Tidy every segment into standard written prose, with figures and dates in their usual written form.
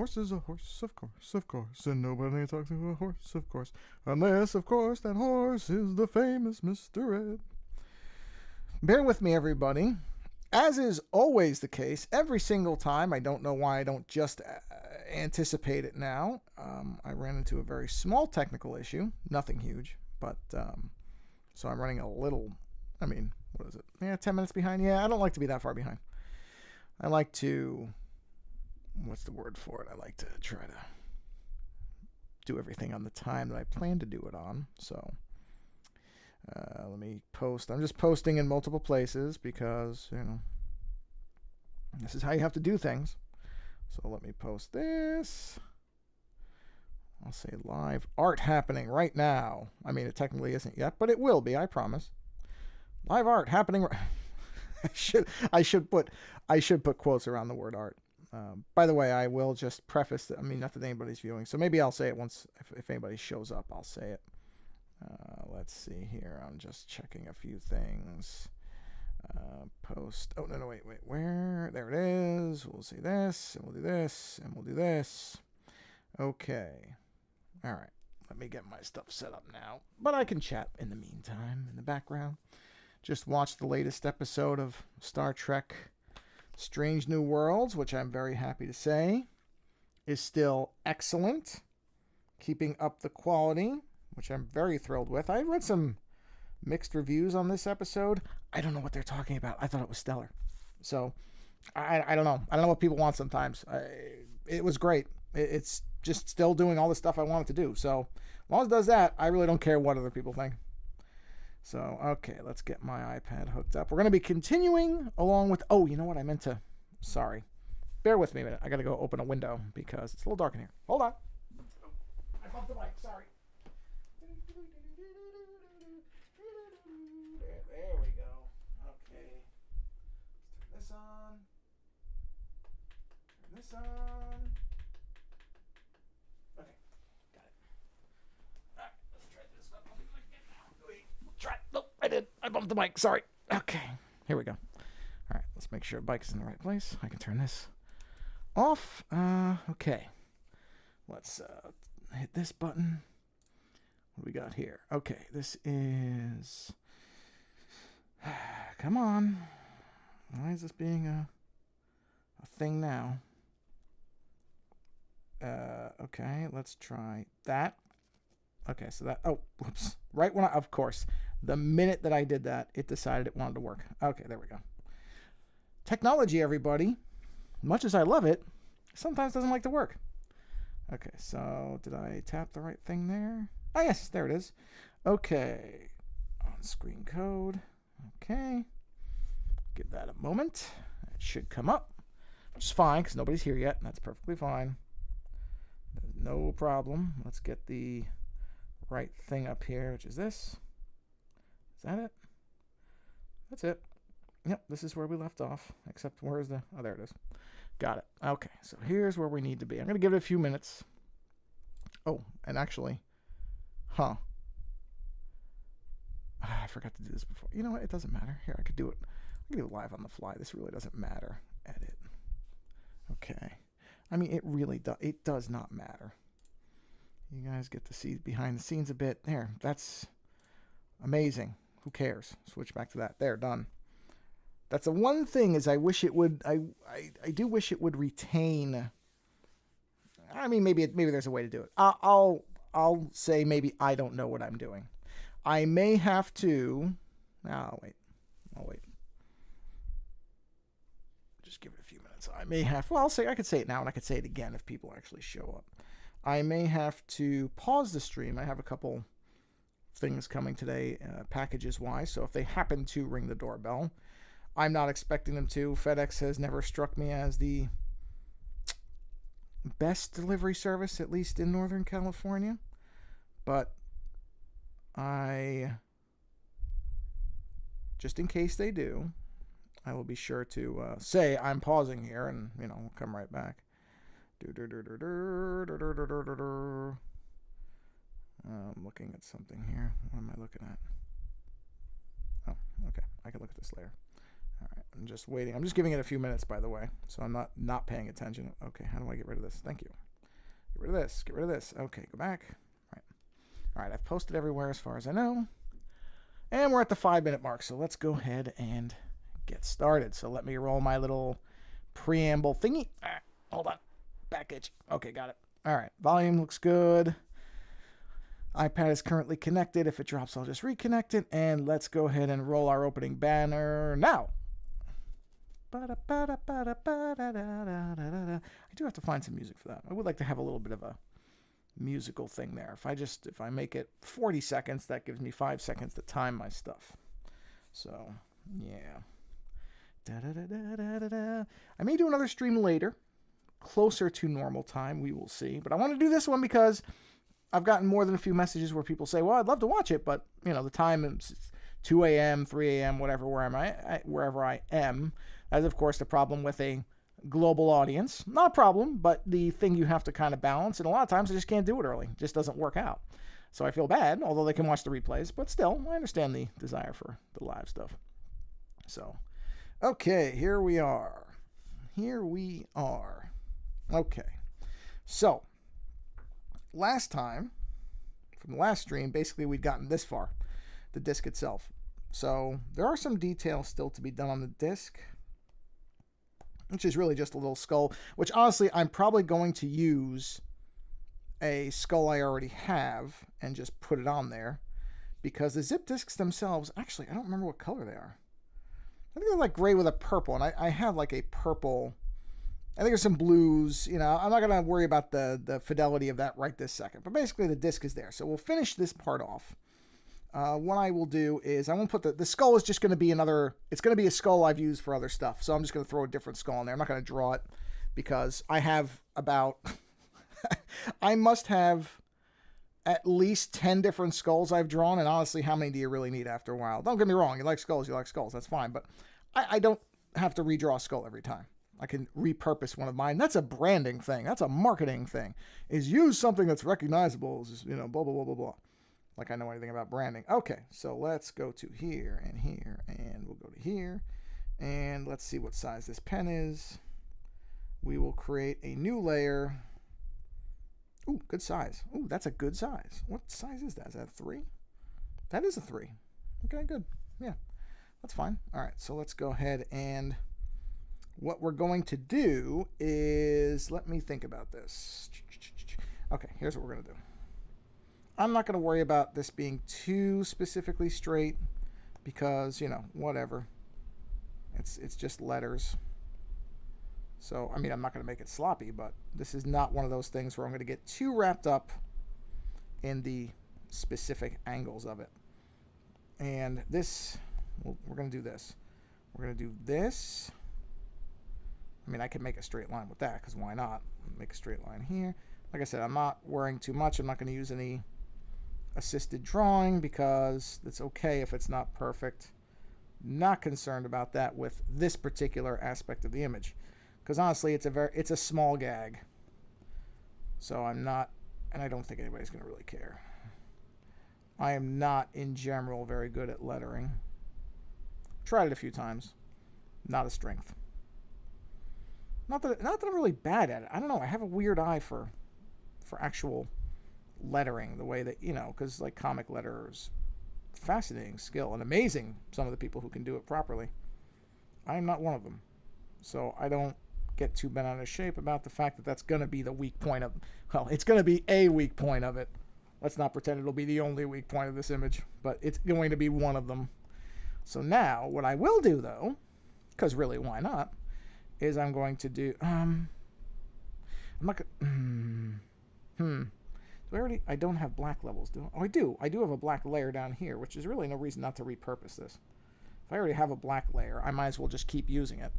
horse is a horse, of course, and nobody talks to a horse, of course, unless, of course, that horse is the famous Mr. Ed. Bear with me, everybody. As is always the case, every single time, I don't know why I don't just anticipate it now. I ran into a very small technical issue, nothing huge, but so I'm running a little, what is it? Yeah, 10 minutes behind. Yeah, I don't like to be that far behind. I like to, what's the word for it? I like to try to do everything on the time that I plan to do it on. So let me post. I'm just posting in multiple places because, this is how you have to do things. So let me post this. I'll say live art happening right now. It technically isn't yet, but it will be, I promise. Live art happening. I should put quotes around the word art. By the way, I will just preface that, not that anybody's viewing, so maybe I'll say it once if anybody shows up. I'll say it. Let's see here. I'm just checking a few things. Post. Oh no, wait. Where? There it is. We'll see this, and we'll do this, and we'll do this. Okay. All right. Let me get my stuff set up now. But I can chat in the meantime in the background. Just watched the latest episode of Star Trek Strange New Worlds, which I'm very happy to say is still excellent, keeping up the quality, which I'm very thrilled with. I read some mixed reviews on this episode. I don't know what they're talking about. I thought it was stellar. So, I don't know. I don't know what people want sometimes. It was great. It's just still doing all the stuff I want it to do. So, as long as it does that, I really don't care what other people think. So, okay, let's get my iPad hooked up. We're going to be continuing along with... Oh, you know what? I meant to... Sorry. Bear with me a minute. I got to go open a window because it's a little dark in here. Hold on. I bumped the mic. Sorry. There we go. Okay. Let's turn this on. Turn this on. Okay. Got it. All right. Let's try this one. Try. Nope, I did. I bumped the mic. Sorry. Okay. Here we go. All right. Let's make sure the mic is in the right place. I can turn this off. Okay. Let's hit this button. What do we got here? Okay. This is... Come on. Why is this being a thing now? Okay, let's try that. Okay, so that... Oh, whoops. Right when of course, the minute that I did that, it decided it wanted to work. Okay, there we go. Technology, everybody. Much as I love it, sometimes doesn't like to work. Okay, so did I tap the right thing there? Oh, yes, there it is. Okay. On-screen code. Okay. Give that a moment. It should come up, which is fine because nobody's here yet, and that's perfectly fine. No problem. Let's get the right thing up here, which is this. Is that it? That's it. Yep, this is where we left off, except where's the... Oh, there it is. Got it. Okay, so here's where we need to be. I'm going to give it a few minutes. Oh, and actually... Huh. I forgot to do this before. You know what? It doesn't matter. Here, I could do it. I can do it live on the fly. This really doesn't matter. Edit. Okay. It really does. It does not matter. You guys get to see behind the scenes a bit. There. That's amazing. Who cares? Switch back to that. There. Done. That's the one thing is I wish it would. I do wish it would retain. Maybe there's a way to do it. I'll say maybe I don't know what I'm doing. I may have to... I'll wait. Just give it a few minutes. I may have... Well, I could say it now, and I could say it again if people actually show up. I may have to pause the stream. I have a couple things coming today, packages-wise, so if they happen to ring the doorbell, I'm not expecting them to. FedEx has never struck me as the best delivery service, at least in Northern California. But just in case they do, I will be sure to say I'm pausing here, and we'll come right back. I'm looking at something here. What am I looking at? Oh, okay. I can look at this later. All right, I'm just waiting. I'm just giving it a few minutes, by the way, so I'm not paying attention. Okay, how do I get rid of this? Thank you. Get rid of this. Get rid of this. Okay, go back. All right, I've posted everywhere as far as I know. And we're at the 5-minute mark, so let's go ahead and get started. So let me roll my little preamble thingy. Hold on. Back itch. Okay, got it. All right, volume looks good. iPad is currently connected. If it drops, I'll just reconnect it. And let's go ahead and roll our opening banner now. I do have to find some music for that. I would like to have a little bit of a musical thing there. If I make it 40 seconds, that gives me 5 seconds to time my stuff. So, yeah. I may do another stream later, closer to normal time. We will see. But I want to do this one because I've gotten more than a few messages where people say, well, I'd love to watch it, but, the time is 2 a.m., 3 a.m., whatever, wherever I am. That's, of course, the problem with a global audience. Not a problem, but the thing you have to kind of balance. And a lot of times I just can't do it early. It just doesn't work out. So I feel bad, although they can watch the replays. But still, I understand the desire for the live stuff. So, okay, here we are. Okay. So, last time, from the last stream, basically we'd gotten this far, the disc itself. So, there are some details still to be done on the disc, which is really just a little skull, which honestly I'm probably going to use a skull I already have and just put it on there, because the zip discs themselves, actually, I don't remember what color they are. I think they're like gray with a purple, and I have like a purple. I think there's some blues. I'm not going to worry about the fidelity of that right this second, but basically the disc is there. So we'll finish this part off. What I will do is I won't put the skull is just going to be it's going to be a skull I've used for other stuff. So I'm just going to throw a different skull in there. I'm not going to draw it because I have about, I must have at least 10 different skulls I've drawn. And honestly, how many do you really need after a while? Don't get me wrong. You like skulls. That's fine. But I don't have to redraw a skull every time. I can repurpose one of mine. That's a branding thing. That's a marketing thing. Is use something that's recognizable. Is, blah, blah, blah, blah, blah. Like I know anything about branding. Okay, so let's go to here, and we'll go to here. And let's see what size this pen is. We will create a new layer. Ooh, good size. Ooh, that's a good size. What size is that? Is that a 3? That is a 3. Okay, good. Yeah, that's fine. All right, so let's go ahead and what we're going to do is, let me think about this. Okay, here's what we're going to do. I'm not going to worry about this being too specifically straight because, whatever. It's just letters. So, I'm not going to make it sloppy, but this is not one of those things where I'm going to get too wrapped up in the specific angles of it. And this, we're going to do this. We're going to do this. I can make a straight line with that because why not? Make a straight line here. Like I said, I'm not worrying too much. I'm not going to use any assisted drawing because it's okay if it's not perfect. Not concerned about that with this particular aspect of the image because honestly it's a small gag, so I'm not, and I don't think anybody's going to really care. I am not in general very good at lettering. Tried it a few times, not a strength. Not that I'm really bad at it. I don't know, I have a weird eye for actual lettering, the way that, because like comic letters, fascinating skill and amazing, some of the people who can do it properly. I am not one of them, so I don't get too bent out of shape about the fact that that's going to be the weak point of, well, it's going to be a weak point of it. Let's not pretend it'll be the only weak point of this image, but it's going to be one of them. So now what I will do though, because really why not, is I'm going to do I'm not gonna I don't have black levels, do I? Oh, I do. I do have a black layer down here, which is really no reason not to repurpose this. If I already have a black layer, I might as well just keep using it.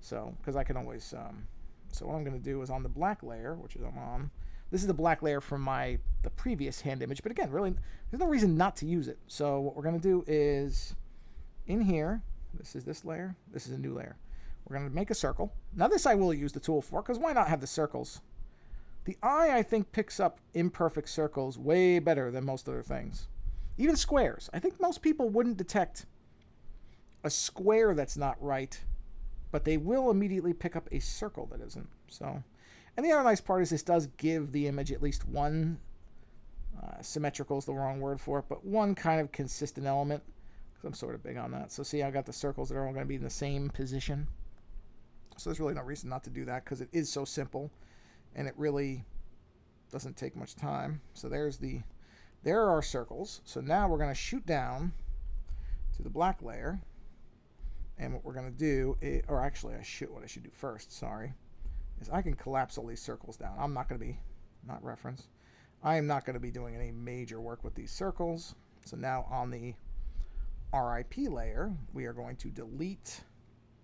So, because I can always, so what I'm going to do is on the black layer, which is I'm on, this is the black layer from the previous hand image, but again, really, there's no reason not to use it. So what we're going to do is, in here, this is this layer, this is a new layer. We're going to make a circle. Now this I will use the tool for, because why not have the circles? The eye, I think, picks up imperfect circles way better than most other things. Even squares. I think most people wouldn't detect a square that's not right, but they will immediately pick up a circle that isn't. So, and the other nice part is this does give the image at least one, symmetrical is the wrong word for it, but one kind of consistent element, because I'm sort of big on that. So see, I got the circles that are all going to be in the same position. So there's really no reason not to do that, because it is so simple, and it really doesn't take much time. So there are our circles. So now we're going to shoot down to the black layer. And what we're going to do, or actually what I should do first, sorry, is I can collapse all these circles down. I'm not going to be, not reference, I am not going to be doing any major work with these circles. So now on the RIP layer, we are going to delete,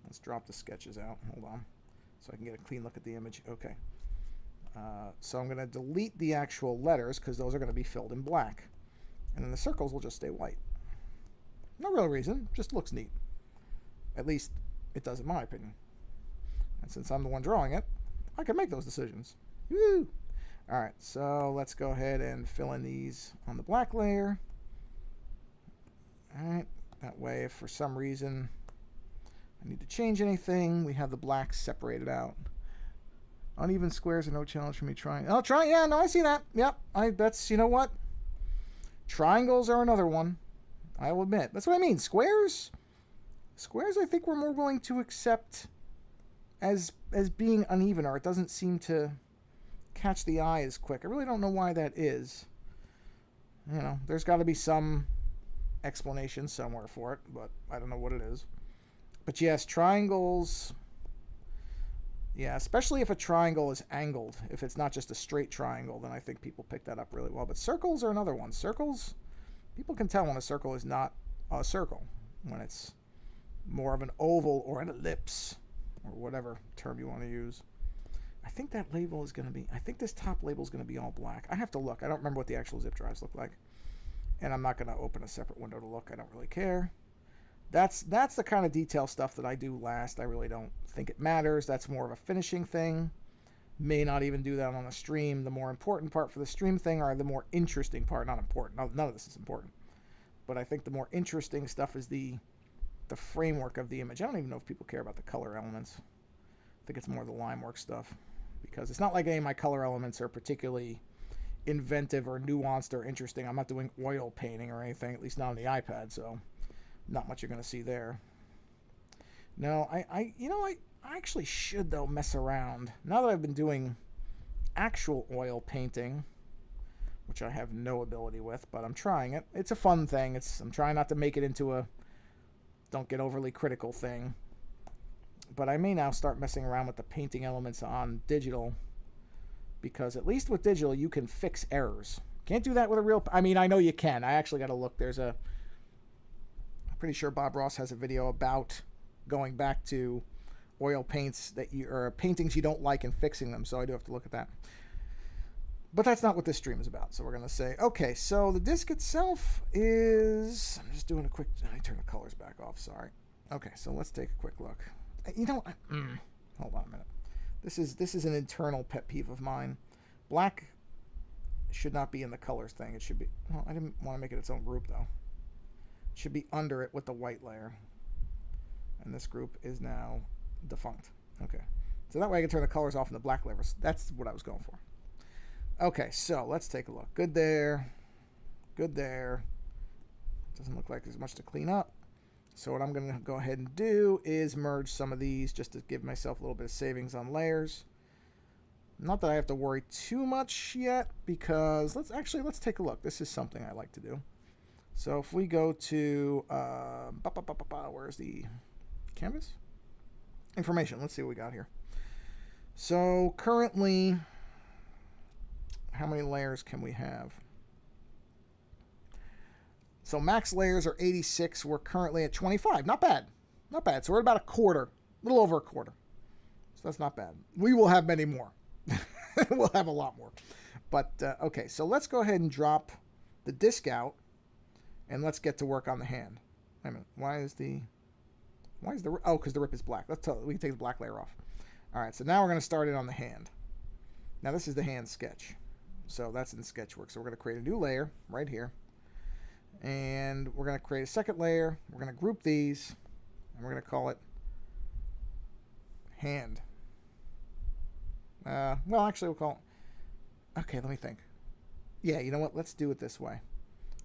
let's drop the sketches out, hold on, so I can get a clean look at the image. Okay. So I'm going to delete the actual letters because those are going to be filled in black. And then the circles will just stay white. No real reason, just looks neat. At least it does in my opinion. And since I'm the one drawing it, I can make those decisions. Woo! Alright, so let's go ahead and fill in these on the black layer. Alright, that way if for some reason I need to change anything, we have the black separated out. Uneven squares are no challenge for me trying. Oh, yeah, no, I see that. Yep, that's, you know what? Triangles are another one. I will admit. That's what I mean. Squares, I think we're more willing to accept as being uneven, or it doesn't seem to catch the eye as quick. I really don't know why that is. You know, there's got to be some explanation somewhere for it, but I don't know what it is. But yes, triangles, yeah, especially if a triangle is angled. If it's not just a straight triangle, then I think people pick that up really well. But circles are another one. Circles, people can tell when a circle is not a circle, when it's more of an oval or an ellipse, or whatever term you want to use. I think that label is going to be, I think this top label is going to be all black. I have to look. I don't remember what the actual zip drives look like. And I'm not going to open a separate window to look. I don't really care. That's the kind of detail stuff that I do last. I really don't think it matters. That's more of a finishing thing. May not even do that on a stream. The more important part for the stream thing, or the more interesting part, not important. None of this is important. But I think the more interesting stuff is the framework of the image. I don't even know if people care about the color elements. I think it's more the line work stuff, because it's not like any of my color elements are particularly inventive or nuanced or interesting. I'm not doing oil painting or anything, at least not on the iPad, so not much you're going to see there. No, I actually should, though, mess around. Now that I've been doing actual oil painting, which I have no ability with, but I'm trying it. It's a fun thing. I'm trying not to make it into a don't get overly critical thing. But I may now start messing around with the painting elements on digital, because at least with digital you can fix errors. Can't do that with a real, I mean, I know you can. I actually got to look. I'm pretty sure Bob Ross has a video about going back to oil paints or paintings you don't like and fixing them, so I do have to look at that. But that's not what this stream is about. So we're going to say, okay, so the disc itself is, I'm just doing a quick, I turn the colors back off, sorry. Okay, so let's take a quick look. You know, hold on a minute. This is an internal pet peeve of mine. Black should not be in the colors thing. It should be, well, I didn't want to make it its own group, though. It should be under it with the white layer. And this group is now defunct. Okay. So that way I can turn the colors off in the black layers. That's what I was going for. Okay, so let's take a look. Good there. Good there. Doesn't look like there's much to clean up. So what I'm going to go ahead and do is merge some of these just to give myself a little bit of savings on layers. Not that I have to worry too much yet, because let's take a look. This is something I like to do. So if we go to, where's the canvas? Information. Let's see what we got here. So currently, how many layers can we have? So max layers are 86. We're currently at 25. Not bad. Not bad. So we're at about a quarter. A little over a quarter. So that's not bad. We will have many more. We'll have a lot more. But, okay. So let's go ahead and drop the disc out. And let's get to work on the hand. Wait a minute. Oh, because the rip is black. We can take the black layer off. All right. So now we're going to start it on the hand. Now this is the hand sketch. So that's in Sketchwork. So we're going to create a new layer right here. And we're going to create a second layer. We're going to group these. And we're going to call it hand. Well, actually, we'll call it... Okay, let me think. Yeah, you know what? Let's do it this way.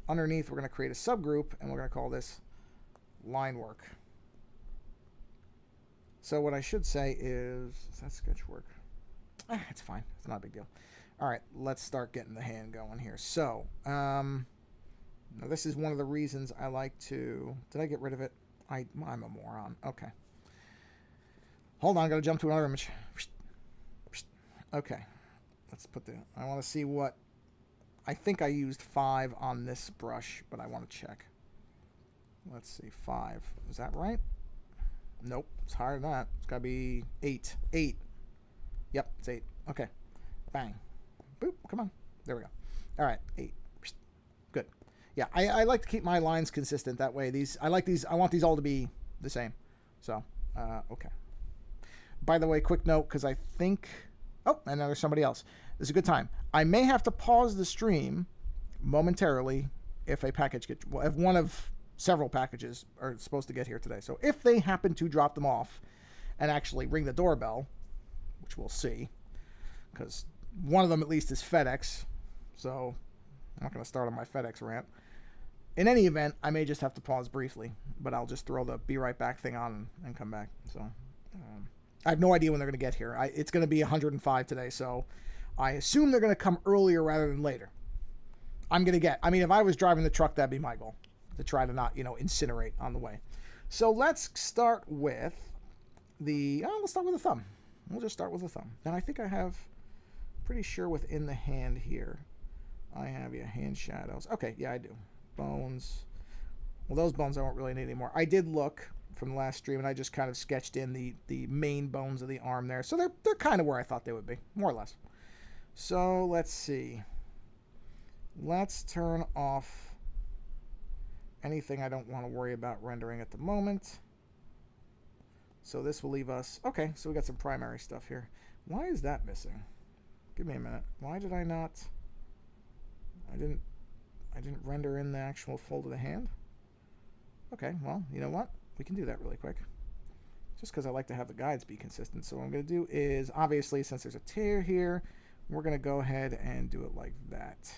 Underneath, we're going to create a subgroup, and we're going to call this line work. So what I should say is that sketch work? It's fine. It's not a big deal. All right, let's start getting the hand going here. So, now this is one of the reasons I like to... Did I get rid of it? I'm a moron. Okay. Hold on, got to jump to another image. Okay. Let's put the... I want to see what... I think I used 5 on this brush, but I want to check. Let's see, 5. Is that right? Nope, it's higher than that. It's got to be 8. 8. Yep, it's 8. Okay. Bang. Boop, come on. There we go. All right, 8. Good. Yeah, I like to keep my lines consistent. That way, I want these all to be the same. So, okay. By the way, quick note, because I think... Oh, and now there's somebody else. This is a good time. I may have to pause the stream momentarily if a package gets... Well, if one of several packages are supposed to get here today. So if they happen to drop them off and actually ring the doorbell, which we'll see, because one of them at least is FedEx, so I'm not going to start on my FedEx rant. In any event, I may just have to pause briefly, but I'll just throw the be right back thing on and come back. So I have no idea when they're going to get here. It's going to be 105 today, so I assume they're going to come earlier rather than later. I mean, if I was driving the truck, that'd be my goal, to try to not, incinerate on the way. So let's start with let's start with the thumb. We'll just start with the thumb. And I think I have, pretty sure within the hand here, I have hand shadows. Okay, yeah, I do. Bones. Well, those bones I don't really need anymore. I did look from the last stream, and I just kind of sketched in the main bones of the arm there. So they're kind of where I thought they would be, more or less. So let's see. Let's turn off anything I don't want to worry about rendering at the moment. So this will leave us... Okay, so we got some primary stuff here. Why is that missing? Give me a minute. Why did I not... I didn't render in the actual fold of the hand? Okay, well, you know what? We can do that really quick. Just because I like to have the guides be consistent. So what I'm going to do is, obviously, since there's a tear here, we're going to go ahead and do it like that.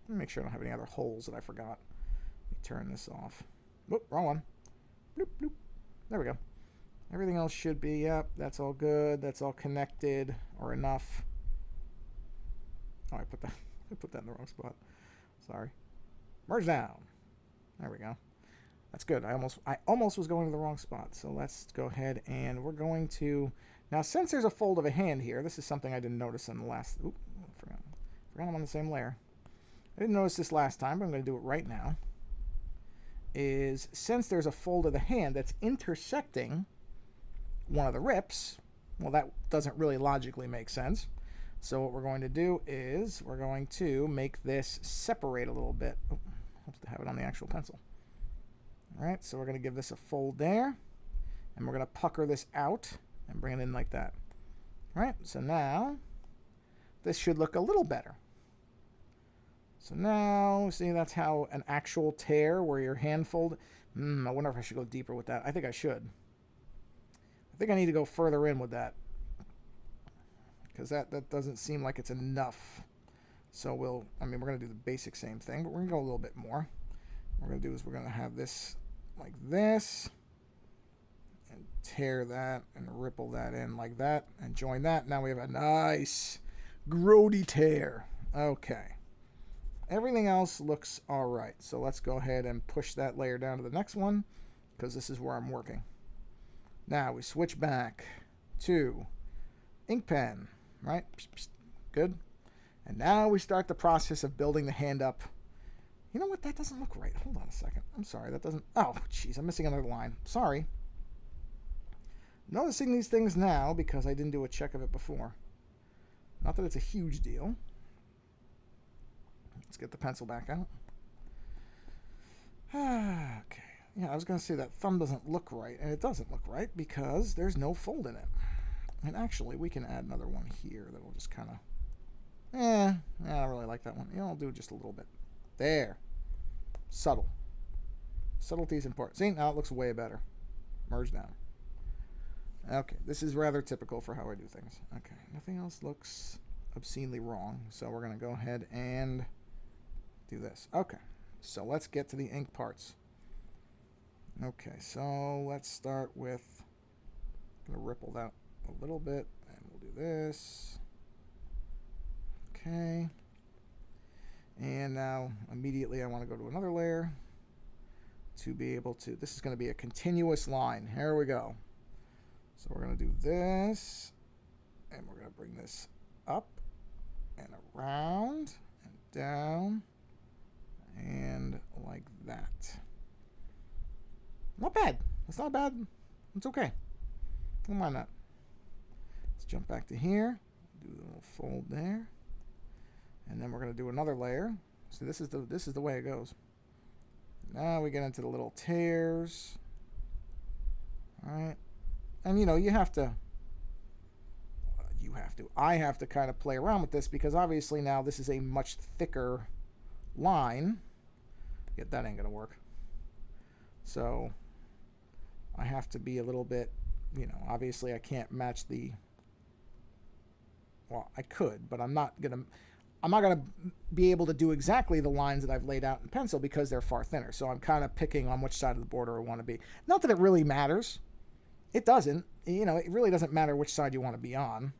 Let me make sure I don't have any other holes that I forgot. Let me turn this off. Whoop, wrong one. Bloop, bloop. There we go. Everything else should be, yep, that's all good. That's all connected or enough. Oh, I put that in the wrong spot. Sorry. Merge down. There we go. That's good. I almost was going to the wrong spot. So let's go ahead and we're going to... Now, since there's a fold of a hand here, this is something I didn't notice in the last... Oop, forgot I'm on the same layer. I didn't notice this last time, but I'm going to do it right now. Is since there's a fold of the hand that's intersecting one of the rips, well, that doesn't really logically make sense. So what we're going to do is we're going to make this separate a little bit. Oh, hope to have it on the actual pencil. All right, so we're going to give this a fold there, and we're going to pucker this out and bring it in like that. All right, so now this should look a little better. So now, see, that's how an actual tear where your hand fold... I wonder if I should go deeper with that. I think I should. I think I need to go further in with that, because that doesn't seem like it's enough. So we're going to do the basic same thing, but we're going to go a little bit more. What we're going to do is we're going to have this like this, and tear that, and ripple that in like that, and join that. Now we have a nice grody tear. Okay. Everything else looks all right. So let's go ahead and push that layer down to the next one, because this is where I'm working. Now we switch back to ink pen, right? Good. And now we start the process of building the hand up. You know what? That doesn't look right. Hold on a second. I'm sorry. That doesn't... Oh, jeez. I'm missing another line. Sorry. Noticing these things now because I didn't do a check of it before. Not that it's a huge deal. Let's get the pencil back out. Okay. Yeah, I was going to say that thumb doesn't look right, and it doesn't look right because there's no fold in it. And actually, we can add another one here that will just kind of... I don't really like that one. I'll do just a little bit. There. Subtle. Subtlety is important. See, now it looks way better. merge down. Okay, this is rather typical for how I do things. Okay, nothing else looks obscenely wrong, so we're going to go ahead and do this. Okay, so let's get to the ink parts. Okay, so let's start with, I'm going to ripple that a little bit, and we'll do this. Okay, and now immediately I want to go to another layer to be able to, this is going to be a continuous line. Here we go. So we're going to do this, and we're going to bring this up and around and down and like that. Not bad. It's not bad. It's okay. Don't mind that. Let's jump back to here. Do the little fold there, and then we're going to do another layer. So this is the way it goes. Now we get into the little tears. All right. And, you know, I have to kind of play around with this because obviously now this is a much thicker line. Yet that ain't going to work. So I have to be a little bit, you know, obviously I can't match the, well, I could, but I'm not going to be able to do exactly the lines that I've laid out in pencil because they're far thinner. So I'm kind of picking on which side of the border I want to be. Not that it really matters. It doesn't. You know, it really doesn't matter which side you want to be on.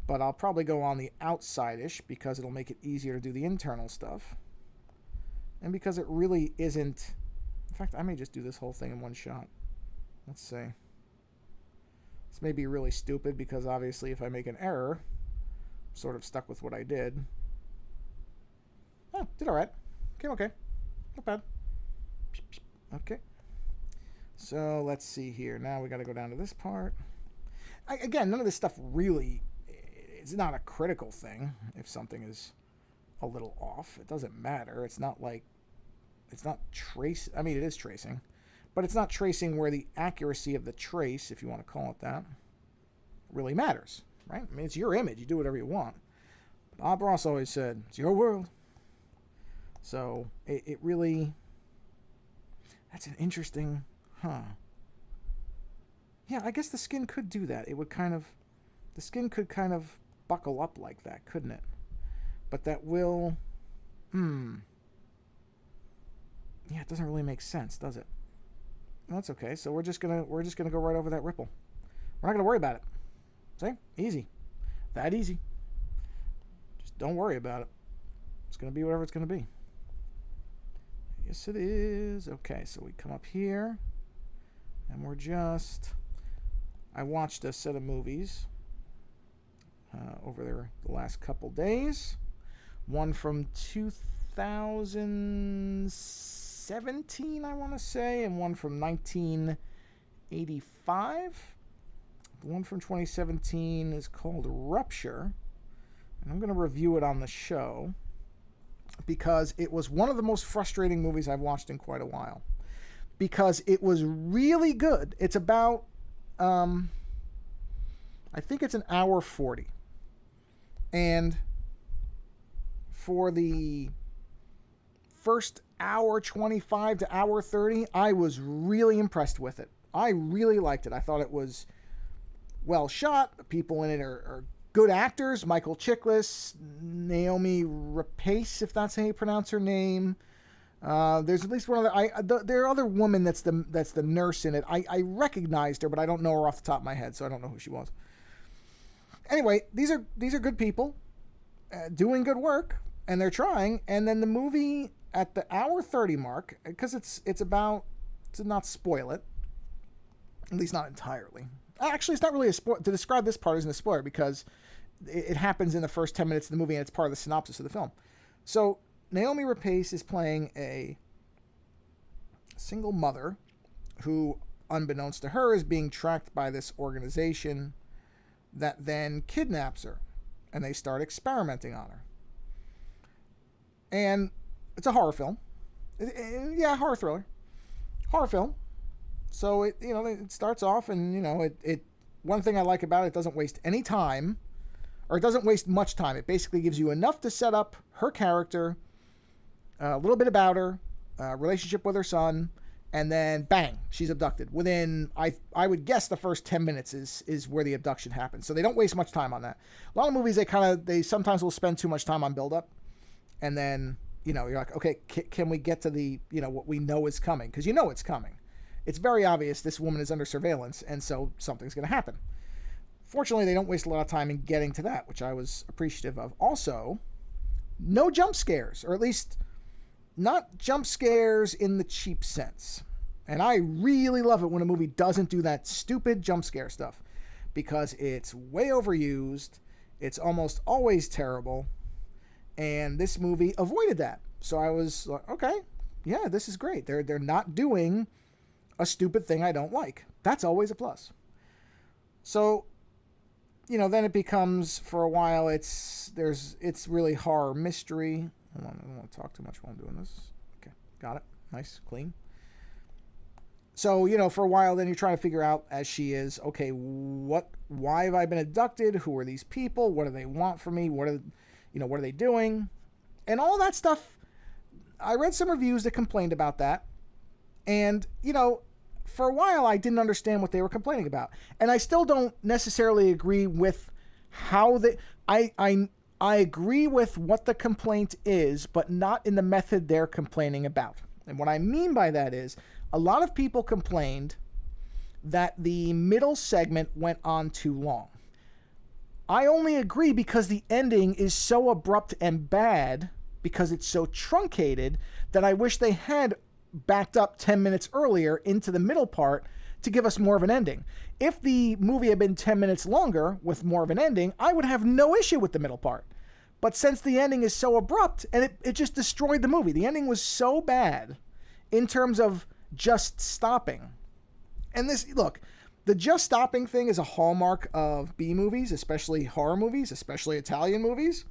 But I'll probably go on the outside-ish because it'll make it easier to do the internal stuff. And because it really isn't... In fact, I may just do this whole thing in one shot. Let's see. This may be really stupid because obviously if I make an error, I'm sort of stuck with what I did. Oh, did alright. Came okay. Not bad. Okay. So let's see here. Now we got to go down to this part. Again, none of this stuff really, it's not a critical thing if something is a little off. It doesn't matter. It's not like, it's not trace. I mean, it is tracing, but it's not tracing where the accuracy of the trace, if you want to call it that, really matters, right? I mean, it's your image. You do whatever you want. Bob Ross always said, it's your world. So it really, that's an interesting... Huh. Yeah, I guess the skin could do that. It would kind of... The skin could kind of buckle up like that, couldn't it? But that will... Yeah, it doesn't really make sense, does it? Well, that's okay. So we're just gonna go right over that ripple. We're not gonna worry about it. See? Easy. That easy. Just don't worry about it. It's gonna be whatever it's gonna be. Yes, it is. Okay, so we come up here. And we're just... I watched a set of movies over there the last couple days. One from 2017, I want to say, and one from 1985. The one from 2017 is called Rupture. And I'm going to review it on the show because it was one of the most frustrating movies I've watched in quite a while. Because it was really good. It's about, I think it's an hour 40. And for the first hour 25 to hour 30, I was really impressed with it. I really liked it. I thought it was well shot. The people in it are good actors. Michael Chiklis, Naomi Rapace, if that's how you pronounce her name. There's at least one other. There are other woman that's the nurse in it. I recognized her, but I don't know her off the top of my head, so I don't know who she was. Anyway, these are good people doing good work, and they're trying. And then the movie at the hour 30 mark, because it's about, to not spoil it, at least not entirely. Actually, it's not really a spoiler. To describe this part isn't a spoiler because it happens in the first 10 minutes of the movie, and it's part of the synopsis of the film. So Naomi Rapace is playing a single mother who, unbeknownst to her, is being tracked by this organization that then kidnaps her, and they start experimenting on her. And it's a horror film. Yeah, horror thriller. Horror film. So it starts off, and it one thing I like about it doesn't waste any time, or it doesn't waste much time. It basically gives you enough to set up her character, a little bit about her, relationship with her son, and then bang, she's abducted. Within, I would guess the first 10 minutes is where the abduction happens. So they don't waste much time on that. A lot of movies, they sometimes will spend too much time on buildup, and then, you're like, okay, can we get to the, what we know is coming? Because it's coming. It's very obvious this woman is under surveillance, and so something's going to happen. Fortunately, they don't waste a lot of time in getting to that, which I was appreciative of. Also, no jump scares, or at least not jump scares in the cheap sense. And I really love it when a movie doesn't do that stupid jump scare stuff, because it's way overused, it's almost always terrible, and this movie avoided that. So I was like, okay, yeah, this is great. They're not doing a stupid thing I don't like. That's always a plus. So, then it becomes, for a while, it's really horror mystery. Hold on, I don't want to talk too much while I'm doing this. Okay, got it. Nice, clean. So, for a while, then you're trying to figure out, as she is, okay, why have I been abducted? Who are these people? What do they want from me? What are they doing? And all that stuff, I read some reviews that complained about that. And, for a while, I didn't understand what they were complaining about. And I still don't necessarily agree with how they... I agree with what the complaint is, but not in the method they're complaining about. And what I mean by that is, a lot of people complained that the middle segment went on too long. I only agree because the ending is so abrupt and bad, because it's so truncated, that I wish they had backed up 10 minutes earlier into the middle part to give us more of an ending. If the movie had been 10 minutes longer with more of an ending, I would have no issue with the middle part. But since the ending is so abrupt, and it just destroyed the movie. The ending was so bad in terms of just stopping. And the just stopping thing is a hallmark of B movies, especially horror movies, especially Italian movies.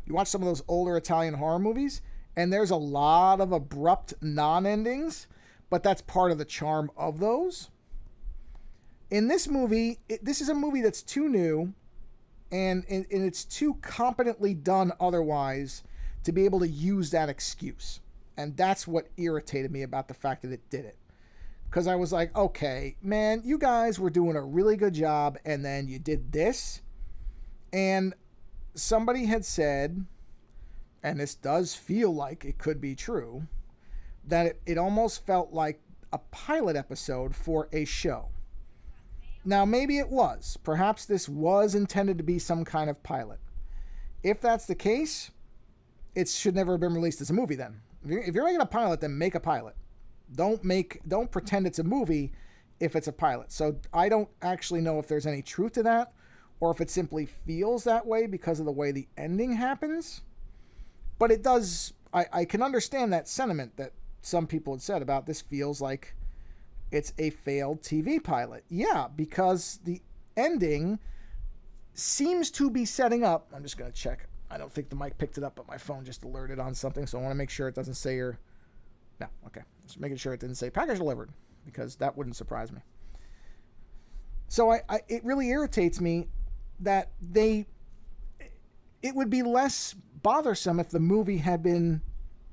You watch some of those older Italian horror movies, and there's a lot of abrupt non-endings, but that's part of the charm of those. In this movie, this is a movie that's too new, and it's too competently done otherwise to be able to use that excuse. And that's what irritated me about the fact that it did it. Because I was like, okay, man, you guys were doing a really good job, and then you did this. And somebody had said, and this does feel like it could be true, that it almost felt like a pilot episode for a show. Now, maybe it was. Perhaps this was intended to be some kind of pilot. If that's the case, it should never have been released as a movie then. If you're making a pilot, then make a pilot. Don't pretend it's a movie if it's a pilot. So I don't actually know if there's any truth to that, or if it simply feels that way because of the way the ending happens. But it does, I can understand that sentiment that some people had said about this feels like it's a failed TV pilot. Yeah, because the ending seems to be setting up. I'm just going to check. I don't think the mic picked it up, but my phone just alerted on something, so I want to make sure it doesn't say your... No, okay. Just making sure it didn't say package delivered, because that wouldn't surprise me. So it really irritates me that it would be less bothersome if the movie had been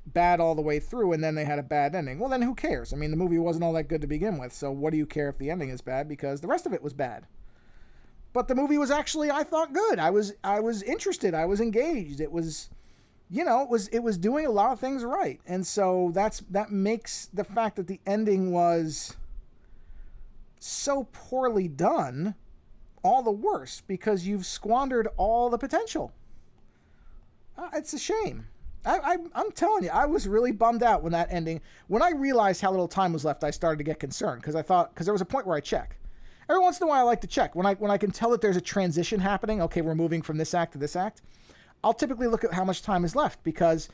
bad all the way through and then they had a bad ending. Well, then who cares? I mean, the movie wasn't all that good to begin with, so what do you care if the ending is bad? Because the rest of it was bad. But the movie was actually, I thought, good. I was interested. I was engaged. It was, it was doing a lot of things right. And so that makes the fact that the ending was so poorly done all the worse, because you've squandered all the potential. It's a shame. I'm telling you, I was really bummed out when that ending. When I realized how little time was left, I started to get concerned, because there was a point where I check. Every once in a while, I like to check. When I can tell that there's a transition happening, okay, we're moving from this act to this act, I'll typically look at how much time is left, because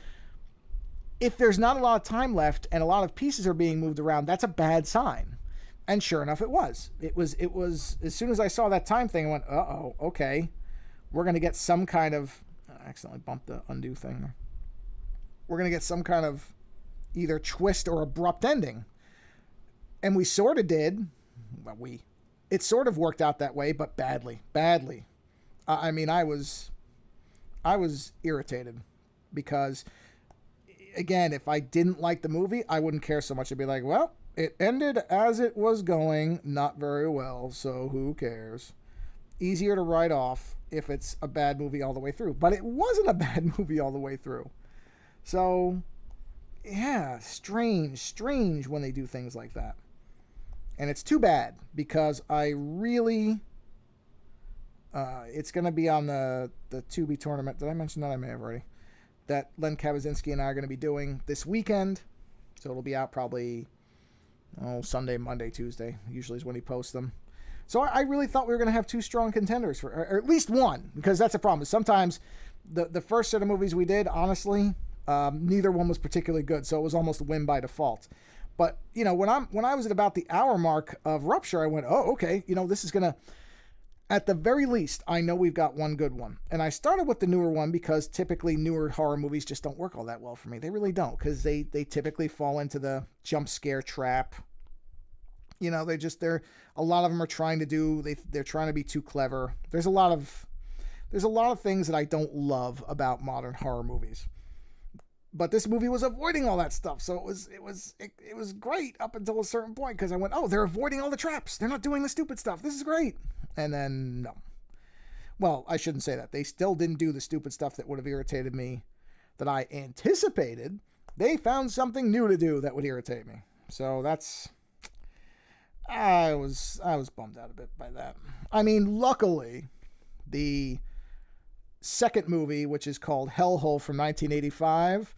if there's not a lot of time left and a lot of pieces are being moved around, that's a bad sign. And sure enough, it was. It was as soon as I saw that time thing, I went, uh-oh, okay. We're going to get some kind of... I accidentally bumped the undo thing there. We're going to get some kind of either twist or abrupt ending. And we sort of did. Well, it sort of worked out that way, but badly. I mean, I was irritated, because, again, if I didn't like the movie, I wouldn't care so much. I'd be like, well, It ended as it was going, not very well, so who cares? Easier to write off if it's a bad movie all the way through. But it wasn't a bad movie all the way through. So, yeah, strange when they do things like that. And it's too bad because I really. It's going to be on the Tubi tournament. Did I mention that? I may have already. That Len Kabaczynski and I are going to be doing this weekend. So it'll be out probably Sunday, Monday, Tuesday. Usually is when he posts them. So I really thought we were going to have two strong contenders, or at least one, because that's a problem. Sometimes the first set of movies we did, honestly, neither one was particularly good. So it was almost a win by default. But, when I was at about the hour mark of Rupture, I went, oh, okay, this is going to... At the very least, I know we've got one good one. And I started with the newer one because typically newer horror movies just don't work all that well for me. They really don't, because they typically fall into the jump scare trap. A lot of them are trying to do, they're trying to be too clever. There's a lot of things that I don't love about modern horror movies. But this movie was avoiding all that stuff, so it was great up until a certain point, because I went, oh, they're avoiding all the traps. They're not doing the stupid stuff. This is great. And then, no. Well, I shouldn't say that. They still didn't do the stupid stuff that would have irritated me that I anticipated. They found something new to do that would irritate me. So that's... I was bummed out a bit by that. I mean, luckily, the second movie, which is called Hellhole from 1985...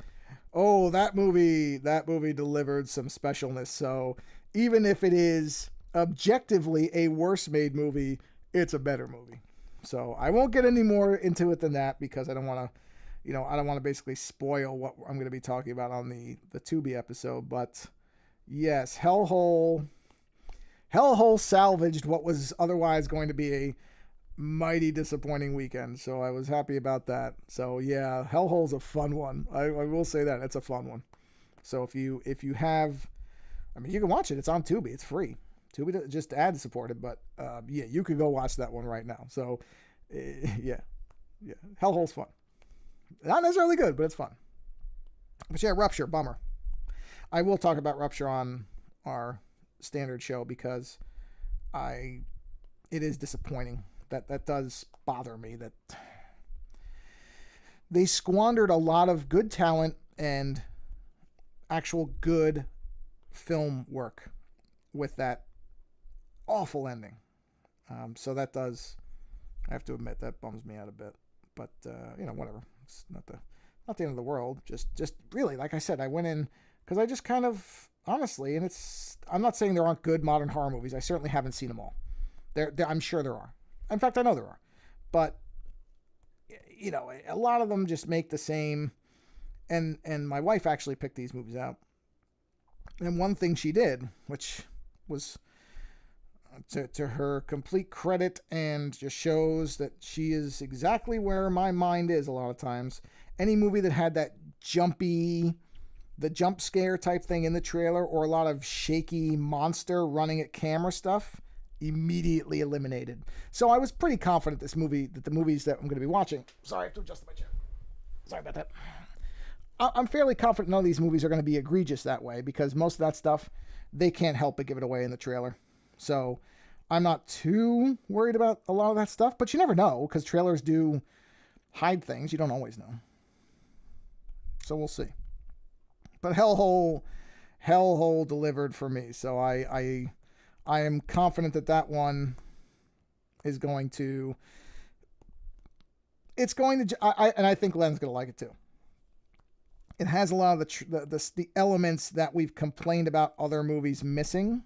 Oh, that movie delivered some specialness. So even if it is objectively a worse made movie, it's a better movie. So I won't get any more into it than that, because I don't want to basically spoil what I'm going to be talking about on the Tubi episode. But yes, Hellhole salvaged what was otherwise going to be a mighty disappointing weekend, so I was happy about that. So yeah, Hellhole's a fun one. I will say that it's a fun one. So if you have, you can watch it. It's on Tubi. It's free. Tubi just ad supported, but yeah, you could go watch that one right now. So yeah, Hellhole's fun. Not necessarily good, but it's fun. But yeah, Rupture, bummer. I will talk about Rupture on our standard show because it is disappointing. That does bother me, that they squandered a lot of good talent and actual good film work with that awful ending. So that does, I have to admit, that bums me out a bit. But whatever. It's not the end of the world. Just really, like I said, I went in because I just kind of, honestly, and I'm not saying there aren't good modern horror movies. I certainly haven't seen them all. I'm sure there are. In fact, I know there are. But, a lot of them just make the same. And my wife actually picked these movies out. And one thing she did, which was to her complete credit and just shows that she is exactly where my mind is a lot of times. Any movie that had that the jump scare type thing in the trailer, or a lot of shaky monster running at camera stuff, immediately eliminated. So I was pretty confident that the movies that I'm going to be watching... Sorry, I have to adjust my chair. Sorry about that. I'm fairly confident none of these movies are going to be egregious that way, because most of that stuff, they can't help but give it away in the trailer. So I'm not too worried about a lot of that stuff, but you never know, because trailers do hide things. You don't always know. So we'll see. But Hellhole delivered for me. So I am confident that one is going to... It's going to... and I think Len's going to like it too. It has a lot of the elements that we've complained about other movies missing.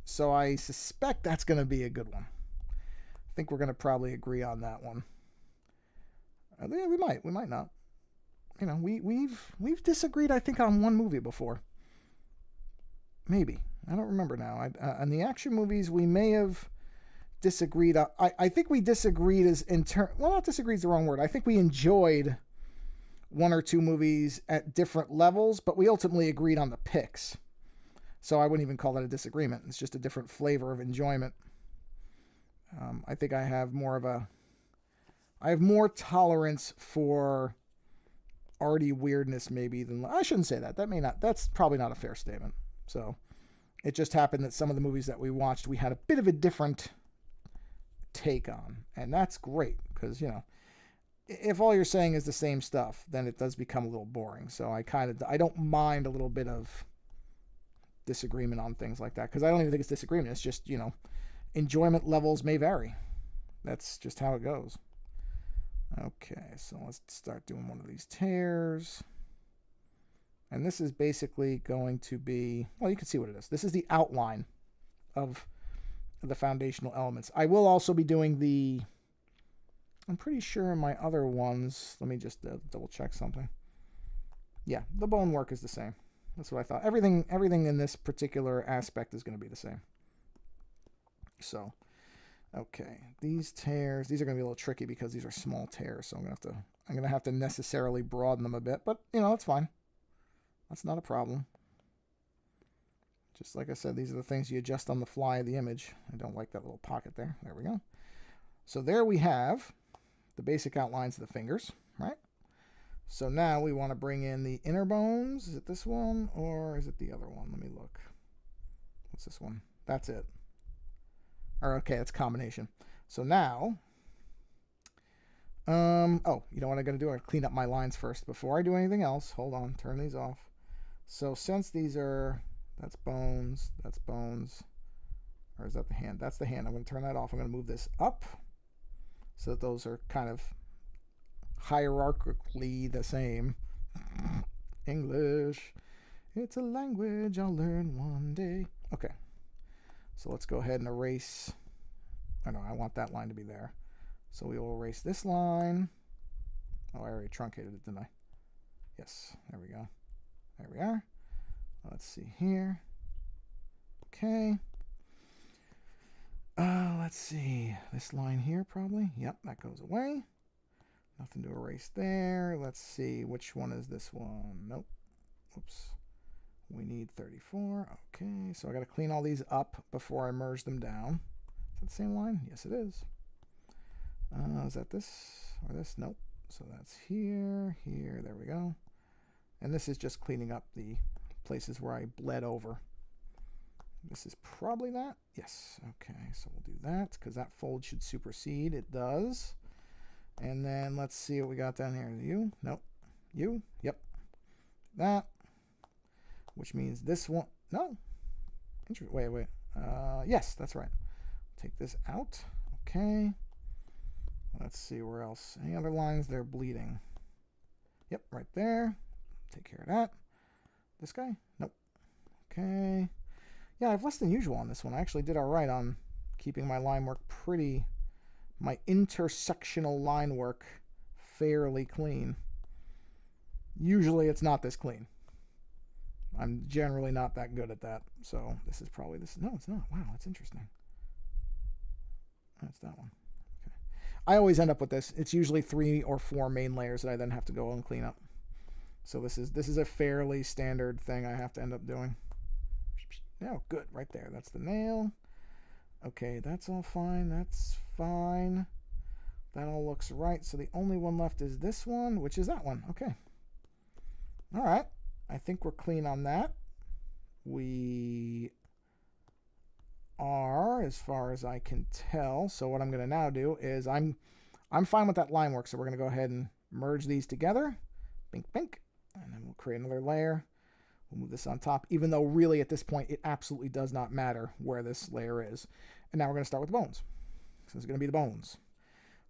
So I suspect that's going to be a good one. I think we're going to probably agree on that one. Yeah, we might not. We've disagreed, I think, on one movie before. Maybe. I don't remember now. On the action movies, we may have disagreed. I think we disagreed well, not disagreed is the wrong word. I think we enjoyed one or two movies at different levels, but we ultimately agreed on the picks. So I wouldn't even call that a disagreement. It's just a different flavor of enjoyment. I think I have more tolerance for arty weirdness maybe than... I shouldn't say that. That's probably not a fair statement. So It just happened that some of the movies that we watched, we had a bit of a different take on. And that's great because, you know, if all you're saying is the same stuff, then it does become a little boring. So I don't mind a little bit of disagreement on things like that because I don't even think it's disagreement. It's just, you know, enjoyment levels may vary. That's just how it goes. Okay, so let's start doing one of these tears. And this is basically going to be, well, you can see what it is. This is the outline of the foundational elements. I will also be doing the, I'm pretty sure in my other ones, let me just double check something. Yeah, the bone work is the same. That's what I thought. Everything in this particular aspect is going to be the same. So, okay, these tears, these are going to be a little tricky because these are small tears, so I'm going to have to necessarily broaden them a bit, but you know, that's fine. That's not a problem. Just like I said, these are the things you adjust on the fly of the image. I don't like that little pocket there. There we go. So there we have the basic outlines of the fingers, right? So now we want to bring in the inner bones. Is it this one or is it the other one? Let me look. What's this one? That's it. Or okay, that's combination. So now, oh, you know what I'm going to do? I'm going to clean up my lines first before I do anything else. Hold on, turn these off. So since these are, that's bones, or is that the hand? That's the hand. I'm going to turn that off. I'm going to move this up so that those are kind of hierarchically the same. English, it's a language I'll learn one day. Okay, so let's go ahead and erase. Oh no, I want that line to be there. So we will erase this line. Oh, I already truncated it, didn't I? Yes, there we go. There we are. Let's see here. Okay. Let's see. This line here probably. Yep, that goes away. Nothing to erase there. Let's see. Which one is this one? Nope. Oops. We need 34. Okay, so I got to clean all these up before I merge them down. Is that the same line? Yes, it is. Is that this or this? Nope. So that's here, here. There we go. And this is just cleaning up the places where I bled over. This is probably that. Yes. Okay, so we'll do that because that fold should supersede. It does. And then let's see what we got down here. You? Nope. You? Yep. That. Which means this one. No. Wait. Yes, that's right. Take this out. Okay. Let's see where else. Any other lines that are bleeding? Yep, right there. Take care of that. This guy? Nope. Okay. Yeah, I have less than usual on this one. I actually did all right on keeping my line work pretty, my intersectional line work fairly clean. Usually it's not this clean. I'm generally not that good at that. So this is probably this. No, it's not. Wow, that's interesting. That's that one. Okay. I always end up with this. It's usually 3 or 4 main layers that I then have to go and clean up. So this is a fairly standard thing I have to end up doing. Oh, good, right there. That's the nail. Okay, that's all fine. That's fine. That all looks right. So the only one left is this one, which is that one. Okay. All right. I think we're clean on that. We are, as far as I can tell. So what I'm going to now do is I'm fine with that line work. So we're going to go ahead and merge these together. Bink, bink. And then we'll create another layer. We'll move this on top, even though really at this point it absolutely does not matter where this layer is. And now we're going to start with the bones. So it's going to be the bones.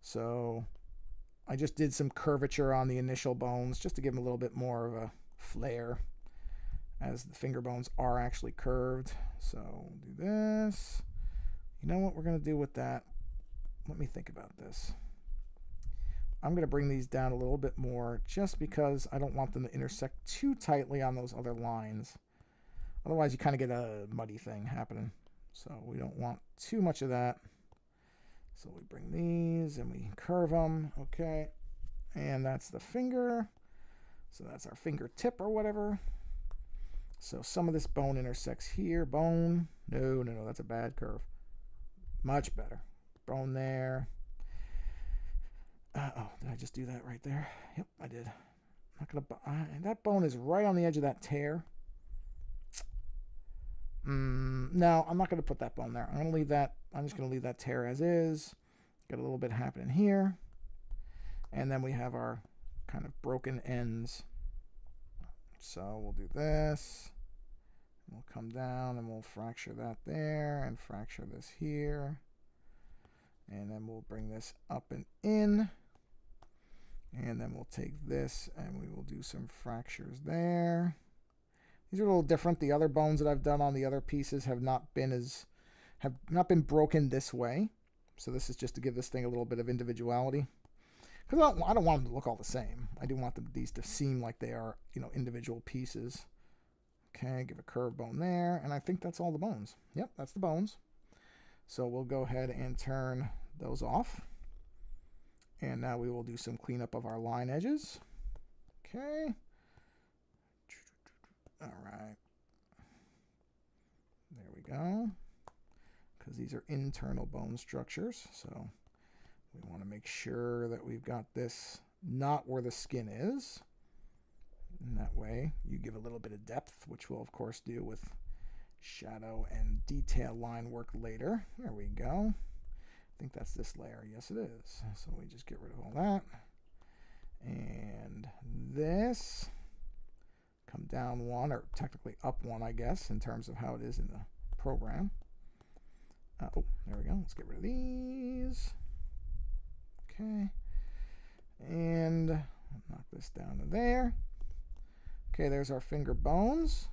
So I just did some curvature on the initial bones just to give them a little bit more of a flair, as the finger bones are actually curved. So we'll do this. You know what we're going to do with that? Let me think about this. I'm going to bring these down a little bit more just because I don't want them to intersect too tightly on those other lines. Otherwise, you kind of get a muddy thing happening. So we don't want too much of that. So we bring these and we curve them. Okay. And that's the finger. So that's our fingertip or whatever. So some of this bone intersects here. Bone. No, that's a bad curve. Much better. Bone there. Oh, did I just do that right there? Yep, I did. Not gonna. That bone is right on the edge of that tear. No, I'm not going to put that bone there. I'm going to leave that. I'm just going to leave that tear as is. Got a little bit happening here. And then we have our kind of broken ends. So we'll do this. We'll come down and we'll fracture that there and fracture this here. And then we'll bring this up and in. And then we'll take this and we will do some fractures there. These are a little different. The other bones that I've done on the other pieces have not been broken this way. So this is just to give this thing a little bit of individuality. Because I don't want them to look all the same. I do want these to seem like they are, individual pieces. Okay, give a curved bone there. And I think that's all the bones. Yep, that's the bones. So we'll go ahead and turn those off. And now we will do some cleanup of our line edges. Okay. All right. There we go. Because these are internal bone structures. So we want to make sure that we've got this not where the skin is. And that way you give a little bit of depth, which we'll of course do with shadow and detail line work later. There we go. I think that's this layer. Yes, it is. So we just get rid of all that. And this. Come down one, or technically up one, I guess, in terms of how it is in the program. Oh, there we go. Let's get rid of these. Okay. And knock this down to there. Okay, there's our finger bones.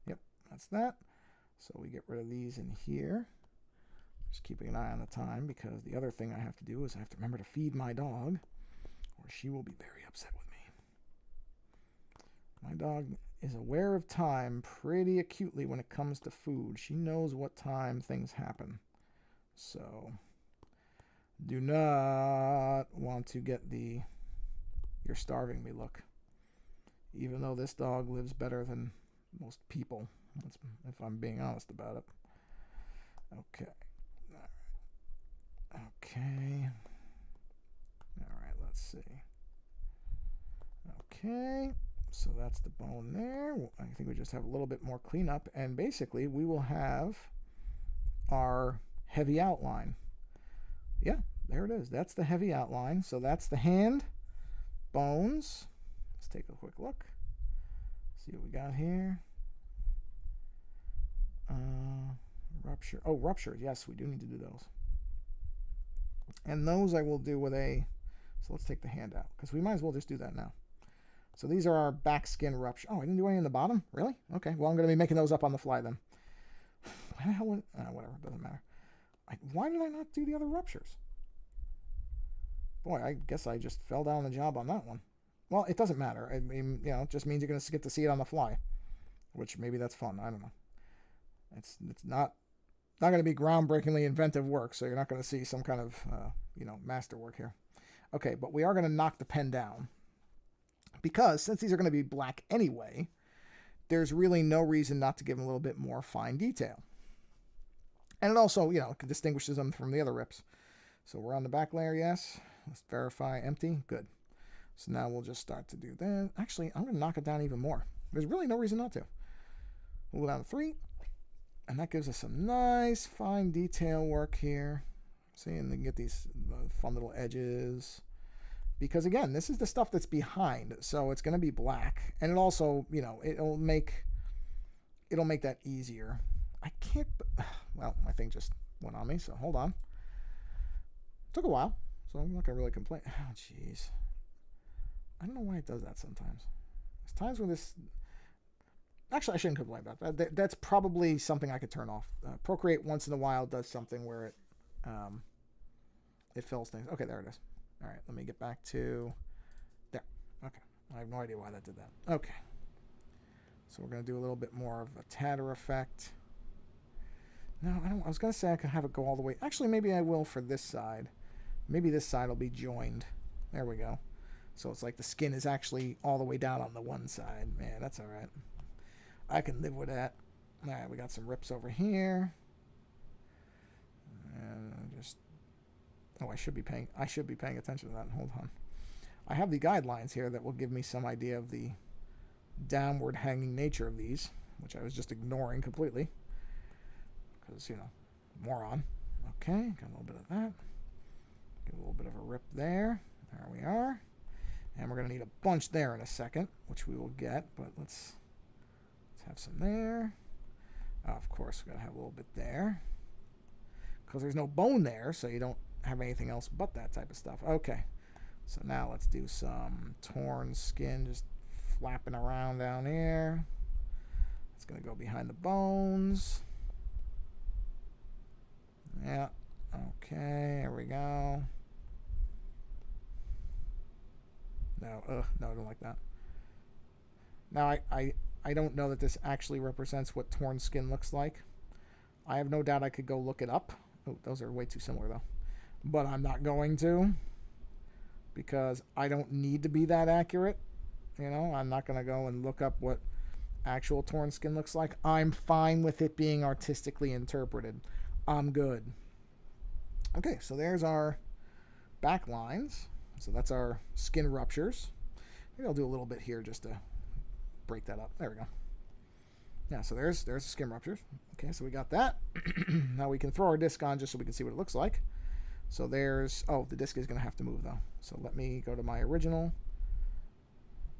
Yep, that's that. So we get rid of these in here. Just keeping an eye on the time, because the other thing I have to do is I have to remember to feed my dog, or she will be very upset with me. My dog is aware of time pretty acutely when it comes to food. She knows what time things happen. So do not want to get the "you're starving me" look. Even though this dog lives better than most people, if I'm being honest about it. Okay. Okay. All right, let's see. Okay. So that's the bone there. I think we just have a little bit more cleanup, and basically we will have our heavy outline. Yeah, there it is. That's the heavy outline. So that's the hand, bones. Let's take a quick look. See what we got here. Rupture. Oh, rupture. Yes, we do need to do those. And those I will do with a... So let's take the hand out, because we might as well just do that now. So these are our back skin rupture. Oh, I didn't do any in the bottom? Really? Okay, well, I'm going to be making those up on the fly then. Why the hell went... whatever, it doesn't matter. Why did I not do the other ruptures? Boy, I guess I just fell down the job on that one. Well, it doesn't matter. I mean, it just means you're going to get to see it on the fly. Which maybe that's fun. I don't know. It's not going to be groundbreakingly inventive work, so you're not going to see some kind of, masterwork here. Okay, but we are going to knock the pen down. Because since these are going to be black anyway, there's really no reason not to give them a little bit more fine detail. And it also, distinguishes them from the other rips. So we're on the back layer, yes. Let's verify empty. Good. So now we'll just start to do that. Actually, I'm going to knock it down even more. There's really no reason not to. We'll go down to 3. And that gives us some nice fine detail work here. See, and then get these fun little edges. Because again, this is the stuff that's behind, so it's going to be black, and it also, it'll make that easier. I can't. Well, my thing just went on me, so hold on. Took a while, so I'm not going to really complain. Oh, jeez. I don't know why it does that sometimes. There's times when this. Actually, I shouldn't complain about that. That's probably something I could turn off. Procreate once in a while does something where it fills things. Okay, there it is. All right, let me get back to there. Okay, I have no idea why that did that. Okay, so we're going to do a little bit more of a tatter effect. No, I was going to say I could have it go all the way. Actually, maybe I will for this side. Maybe this side will be joined. There we go. So it's like the skin is actually all the way down on the one side. Man, that's all right. I can live with that. All right, we got some rips over here. And just... Oh, I should be paying attention to that. Hold on. I have the guidelines here that will give me some idea of the downward hanging nature of these. which I was just ignoring completely. Because, you know, moron. Okay, got a little bit of that. Get a little bit of a rip there. There we are. And we're going to need a bunch there in a second, which we will get. But let's have some there. Of course, we're going to have a little bit there. Because there's no bone there, so you don't have anything else but that type of stuff. Okay. So now let's do some torn skin just flapping around down here. It's going to go behind the bones. Yeah. Okay, there we go. No, no, I don't like that. Now, I don't know that this actually represents what torn skin looks like. I have no doubt I could go look it up. Oh, those are way too similar, though. But I'm not going to. Because I don't need to be that accurate. You know, I'm not going to go and look up what actual torn skin looks like. I'm fine with it being artistically interpreted. I'm good. Okay, so there's our back lines. So that's our skin ruptures. Maybe I'll do a little bit here just to break that up. There we go. Yeah, so there's the skin ruptures. Okay, so we got that. Now we can throw our disc on just so we can see what it looks like. So there's... Oh, the disc is going to have to move, though. So let me go to my original.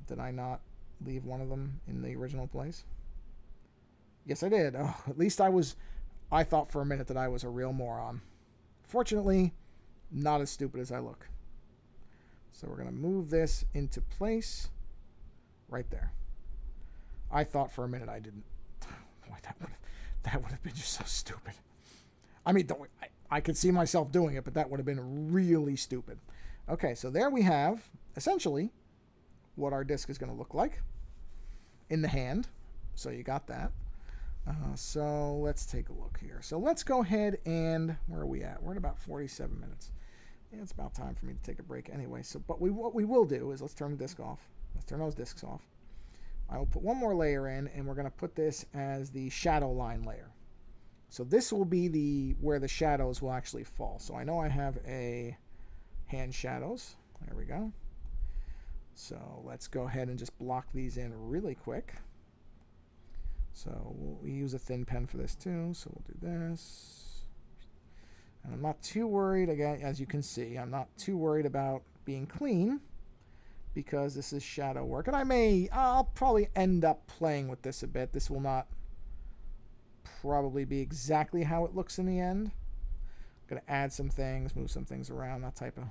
Did I not leave one of them in the original place? Yes, I did. Oh, at least I thought for a minute that I was a real moron. Fortunately, not as stupid as I look. So we're going to move this into place right there. I thought for a minute I didn't. Boy, that would have been just so stupid. I mean, I could see myself doing it, but that would have been really stupid. Okay, so there we have, essentially, what our disc is going to look like in the hand. So you got that. So let's take a look here. So let's go ahead and... Where are we at? We're at about 47 minutes. Yeah, it's about time for me to take a break anyway. So, but what we will do is let's turn the disc off. Let's turn those discs off. I will put one more layer in, and we're going to put this as the shadow line layer. So this will be where the shadows will actually fall. So I know I have a hand shadows. There we go. So let's go ahead and just block these in really quick. So we'll use a thin pen for this too. So we'll do this. And I'm not too worried, again, as you can see, I'm not too worried about being clean because this is shadow work. And I'll probably end up playing with this a bit. This will not probably be exactly how it looks in the end. I'm going to add some things, move some things around, that type of...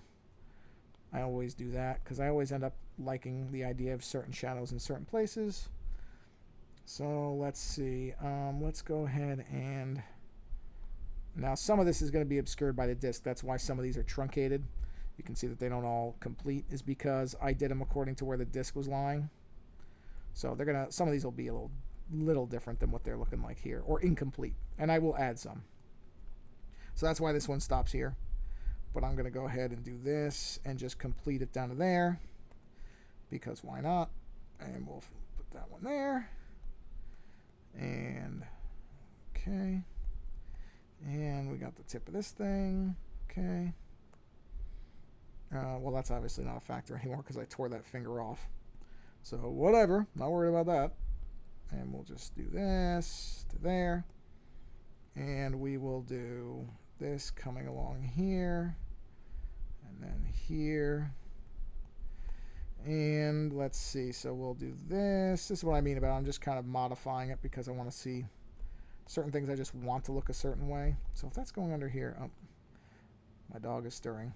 I always do that because I always end up liking the idea of certain shadows in certain places. So let's see. Let's go ahead and... Now some of this is going to be obscured by the disc. That's why some of these are truncated. You can see that they don't all complete, is because I did them according to where the disc was lying. So they're gonna... Some of these will be a little different than what they're looking like here, or incomplete. And I will add some. So that's why this one stops here. But I'm going to go ahead and do this and just complete it down to there. Because why not? And we'll put that one there. And, okay. And we got the tip of this thing. Okay. Well, that's obviously not a factor anymore because I tore that finger off. So, whatever. Not worried about that. And we'll just do this to there. And we will do this coming along here. And then here. And let's see. So we'll do this. This is what I mean about I'm just kind of modifying it because I want to see certain things I just want to look a certain way. So if that's going under here. Oh, my dog is stirring.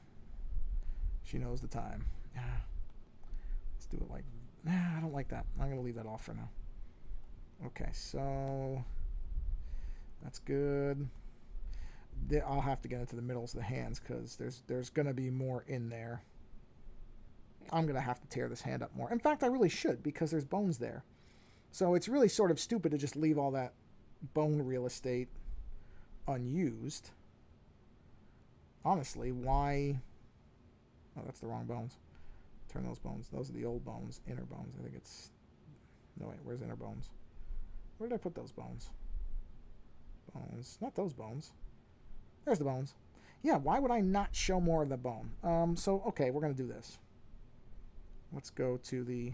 She knows the time. Let's do it like... Nah, I don't like that. I'm going to leave that off for now. Okay, so that's good. I'll have to get into the middles of the hands because there's going to be more in there. I'm going to have to tear this hand up more. In fact, I really should because there's bones there. So it's really sort of stupid to just leave all that bone real estate unused. Honestly, why... Oh, that's the wrong bones. Turn those bones. Those are the old bones, inner bones. I think it's... No, wait, where's inner bones? Where did I put those bones? Bones. Not those bones. There's the bones. Yeah, why would I not show more of the bone? So, okay, we're going to do this. Let's go to the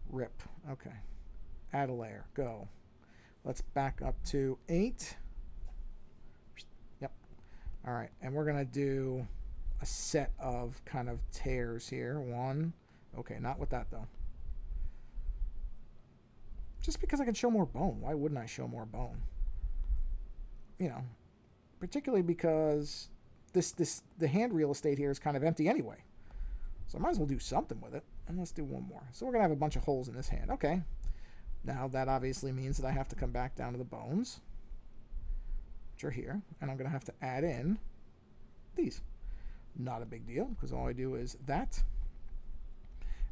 rip. Okay. Add a layer. Go. Let's back up to 8. Yep. All right. And we're going to do a set of kind of tears here. 1. Okay, not with that, though. Just because I can show more bone. Why wouldn't I show more bone? You know, particularly because the hand real estate here is kind of empty anyway. So I might as well do something with it. And let's do one more. So we're going to have a bunch of holes in this hand. Okay. Now that obviously means that I have to come back down to the bones, which are here. And I'm going to have to add in these. Not a big deal, because all I do is that.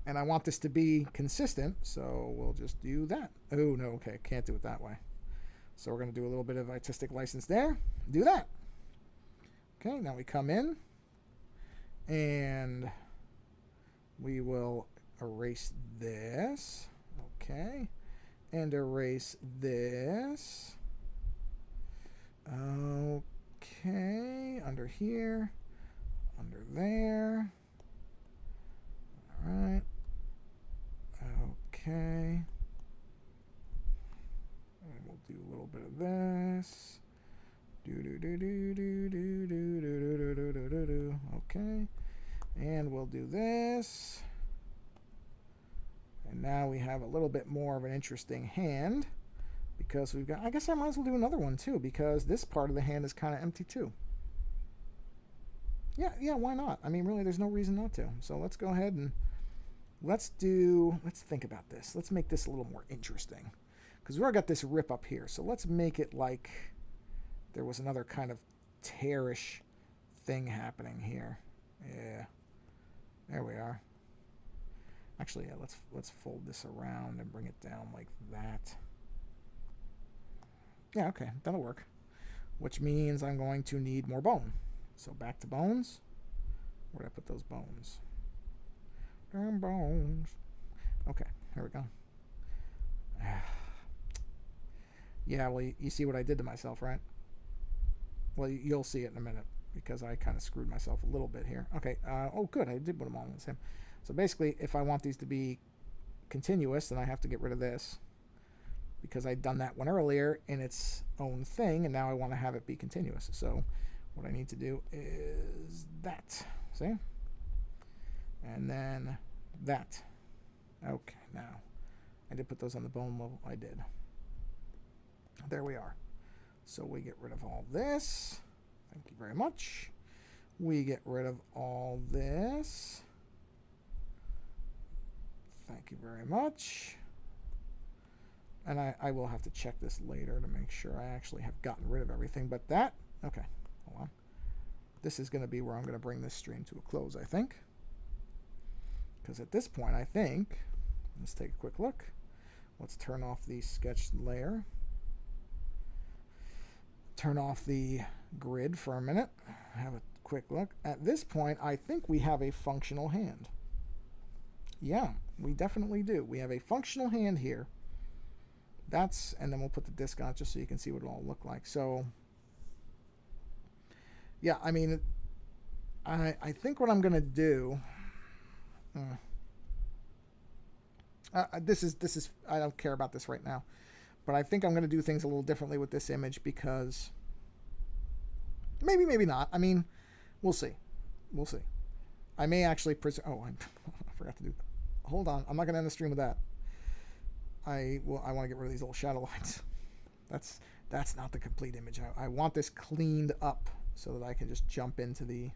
And I want this to be consistent, so we'll just do that. Oh, no, okay, can't do it that way. So we're going to do a little bit of artistic license there. Do that. Okay, now we come in, and we will erase this. Okay, and erase this. Okay, under here, under there. All right. Okay. And we'll do a little bit of this. Okay. And we'll do this. And now we have a little bit more of an interesting hand because we've got, I guess I might as well do another one too because this part of the hand is kind of empty too. Yeah, why not? I mean, really, there's no reason not to. So let's go ahead and let's think about this. Let's make this a little more interesting because we already got this rip up here. So let's make it like there was another kind of tearish thing happening here. Yeah, there we are. Actually, yeah, let's fold this around and bring it down like that. Yeah, okay, that'll work. Which means I'm going to need more bone. So back to bones. Where did I put those bones? Damn bones. Okay, here we go. Yeah, well, you see what I did to myself, right? Well, you'll see it in a minute because I kind of screwed myself a little bit here. Okay, oh good, I did put them all in the same. So basically, if I want these to be continuous, then I have to get rid of this because I'd done that one earlier in its own thing, and now I want to have it be continuous. So what I need to do is that. See? And then that. Okay, now I did put those on the bone level. I did. There we are. So we get rid of all this. Thank you very much. We get rid of all this. Thank you very much. And I will have to check this later to make sure I actually have gotten rid of everything. But that, okay, hold on. This is going to be where I'm going to bring this stream to a close, I think. Because at this point, I think, let's take a quick look. Let's turn off the sketch layer. Turn off the grid for a minute. Have a quick look. At this point, I think we have a functional hand. Yeah, we definitely do. We have a functional hand here. That's, and then we'll put the disc on it just so you can see what it'll all look like. So, yeah, I mean, I think what I'm going to do, this is, I don't care about this right now, but I think I'm going to do things a little differently with this image because maybe not. I mean, we'll see. We'll see. I may actually oh, I forgot to do that. Hold on. I'm not going to end the stream with that. I want to get rid of these little shadow lines. That's not the complete image. I want this cleaned up so that I can just jump into the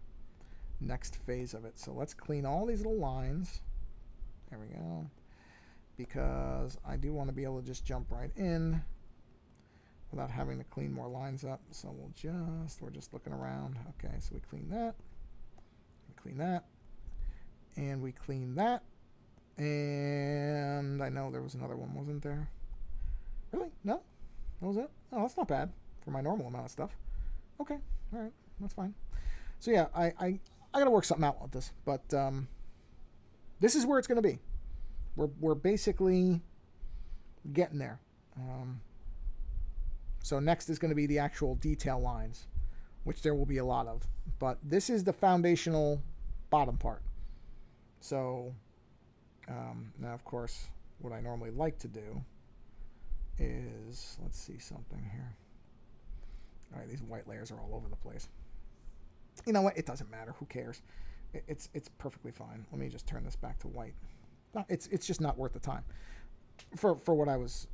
next phase of it. So let's clean all these little lines. There we go. Because I do want to be able to just jump right in without having to clean more lines up. So we're just looking around. Okay, so we clean that. We clean that. And we clean that. And I know there was another one, wasn't there? Really? No? That was it? Oh, that's not bad for my normal amount of stuff. Okay, all right, that's fine. So yeah, I got to work something out with this, but this is where it's going to be. We're basically getting there. So next is going to be the actual detail lines, which there will be a lot of. But this is the foundational bottom part. So now, of course, what I normally like to do is, let's see something here. All right, these white layers are all over the place. You know what? It doesn't matter. Who cares? It's perfectly fine. Let me just turn this back to white. No, it's just not worth the time for what it's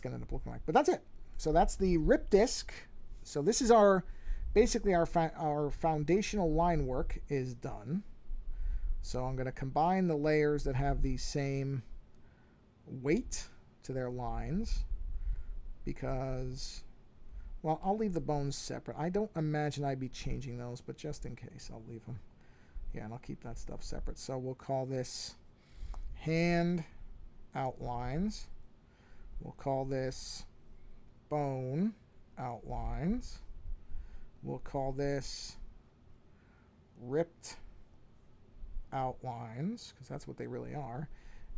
going to end up looking like. But that's it. So that's the rip disc. So this is basically our foundational line work is done. So I'm going to combine the layers that have the same weight to their lines because, well, I'll leave the bones separate. I don't imagine I'd be changing those, but just in case, I'll leave them. Yeah, and I'll keep that stuff separate. So we'll call this hand outlines. We'll call this bone outlines. We'll call this ripped outlines, because that's what they really are.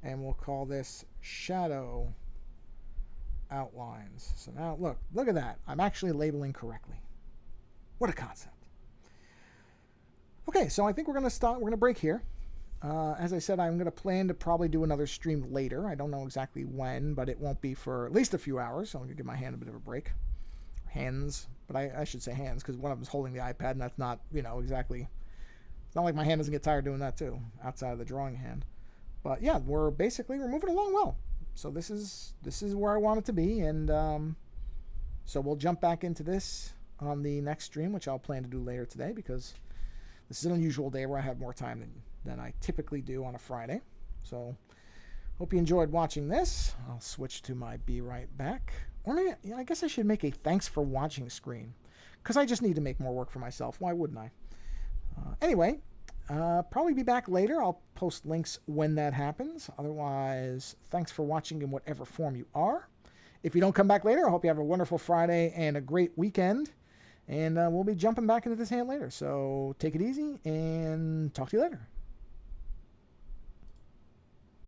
And we'll call this shadow outlines. So now look at that. I'm actually labeling correctly. What a concept. Okay, so I think we're going to break here. As I said, I'm going to plan to probably do another stream later. I don't know exactly when, but it won't be for at least a few hours. So I'm going to give my hand a bit of a break. Hands, but I should say hands because one of them's holding the iPad, and that's not, exactly. It's not like my hand doesn't get tired doing that too, outside of the drawing hand. But yeah, we're moving along well. So this is where I want it to be, and so we'll jump back into this on the next stream, which I'll plan to do later today because this is an unusual day where I have more time than I typically do on a Friday. So hope you enjoyed watching this. I'll switch to my be right back. Or maybe, I guess I should make a thanks for watching screen because I just need to make more work for myself. Why wouldn't I? Anyway, probably be back later. I'll post links when that happens. Otherwise, thanks for watching in whatever form you are. If you don't come back later, I hope you have a wonderful Friday and a great weekend. And we'll be jumping back into this hand later. So take it easy and talk to you later.